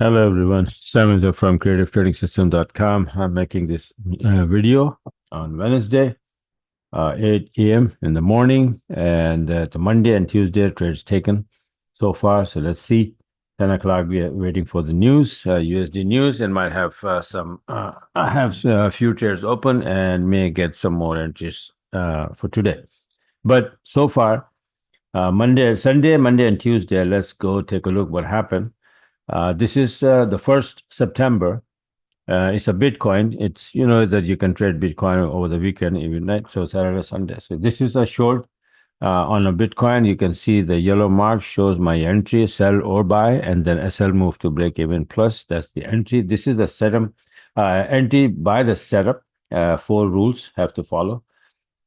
Hello everyone, Simon here from creativetrading.com. I'm making this video on Wednesday, 8 a.m. in the morning, and the Monday and Tuesday trades taken so far. So let's see. 10 o'clock, we are waiting for the news, USD news, and might have I have a few trades open and may get some more entries for today. But so far, Sunday, Monday, and Tuesday, let's go take a look what happened. This is the 1st September. It's a Bitcoin. It's, that you can trade Bitcoin over the weekend, even night, so Saturday, Sunday. So this is a short on a Bitcoin. You can see the yellow mark shows my entry, sell or buy, and then SL move to break even plus. That's the entry. This is the setup. Entry by the setup. 4 rules have to follow,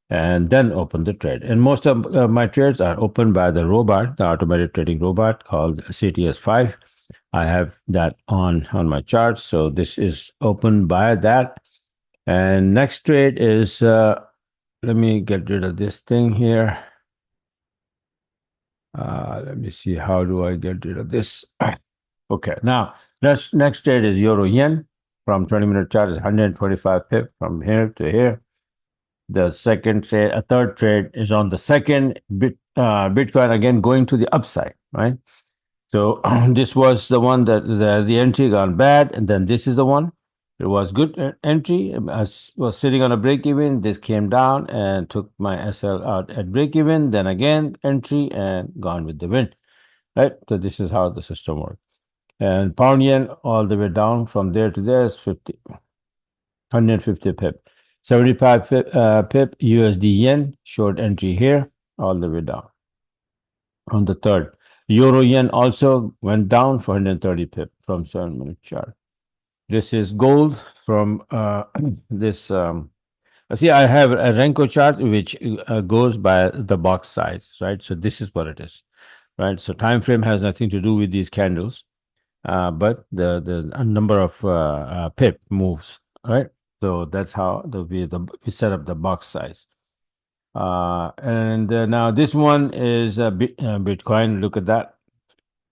and then open the trade. And most of my trades are opened by the robot, the automated trading robot called CTS5. I have that on my chart. So this is opened by that. And next trade is, let me get rid of this thing here. Let me see, how do I get rid of this? Okay, now next trade is Euro Yen from 20-minute chart is 125 pip from here to here. The second trade, a third trade is on the second Bitcoin again going to the upside, right? So this was the one that the entry gone bad, and then this is the one. It was good entry. I was sitting on a break even. This came down and took my SL out at break even. Then again entry and gone with the wind, right? So this is how the system works. And pound yen all the way down from there to there is 150 pip. 75 pip USD yen short entry here all the way down on the third. Euro yen also went down for 130 pip from 7-minute chart. This is gold from this. See, I have a Renko chart which goes by the box size, right? So this is what it is, right? So time frame has nothing to do with these candles, but the number of pip moves, right? So that's how we set up the box size. And now this one is Bitcoin. Look at that.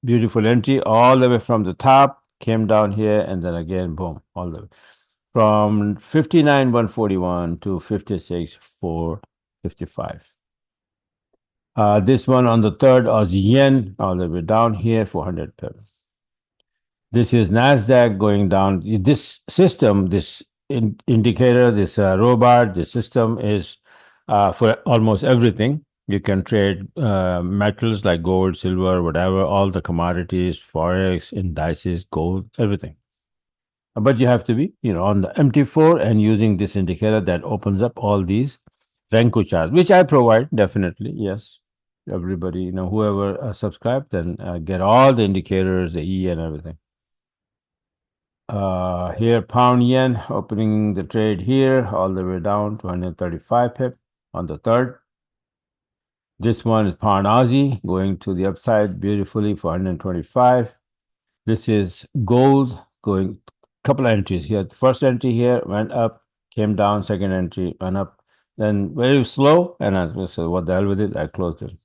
Beautiful entry all the way from the top, came down here, and then again, boom, all the way. From 59,141 to 56,455. This one on the third Aussie yen, all the way down here, 400 pips. This is Nasdaq going down. This system, this indicator, this robot, this system is for almost everything. You can trade metals like gold, silver, whatever, all the commodities, forex, indices, gold, everything. But you have to be, on the MT4 and using this indicator that opens up all these Renko charts, which I provide, definitely, yes. Everybody, whoever subscribed, then get all the indicators, the E and everything. Here, pound yen opening the trade here all the way down to 135 pip on the third. This one is pound Aussie going to the upside beautifully for 125. This is gold going a couple of entries here. The first entry here went up, came down. Second entry went up, then very slow. And I said, what the hell with it? I closed it.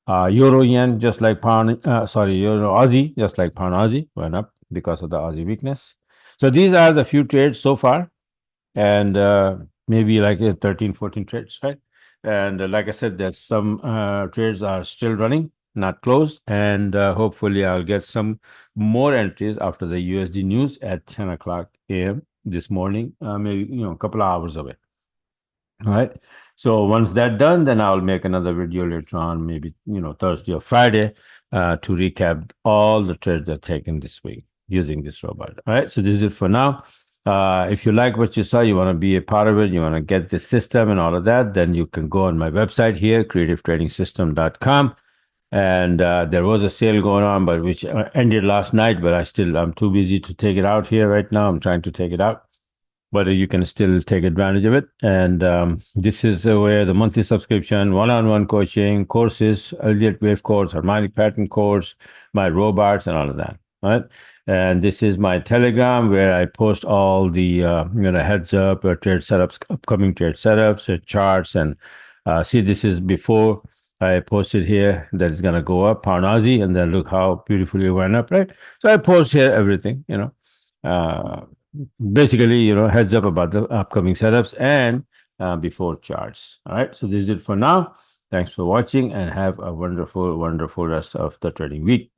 Euro yen, just like pound, Euro Aussie, just like pound Aussie, went up because of the Aussie weakness. So these are the few trades so far, and maybe like 13, 14 trades, right? And like I said, there's some trades are still running, not closed, and hopefully I'll get some more entries after the USD news at 10 o'clock a.m. this morning, maybe a couple of hours away. All right. So once that's done, then I'll make another video later on, maybe Thursday or Friday, to recap all the trades that are taken this week using this robot. All right. So this is it for now. If you like what you saw, you want to be a part of it, you want to get the system and all of that, then you can go on my website here, creativetrading.com. And there was a sale going on, but which ended last night, but I'm too busy to take it out here right now. I'm trying to take it out, but you can still take advantage of it. And this is where the monthly subscription, one-on-one coaching, courses, Elliott Wave course, harmonic pattern course, my robots, and all of that. Right. And this is my Telegram where I post all the heads up, trade setups, upcoming trade setups, charts, and see, this is before I posted here that it's going to go up, pound Aussie, and then look how beautifully it went up, right? So I post here everything, uh, basically, heads up about the upcoming setups and before charts. All right. So this is it for now. Thanks for watching and have a wonderful, wonderful rest of the trading week.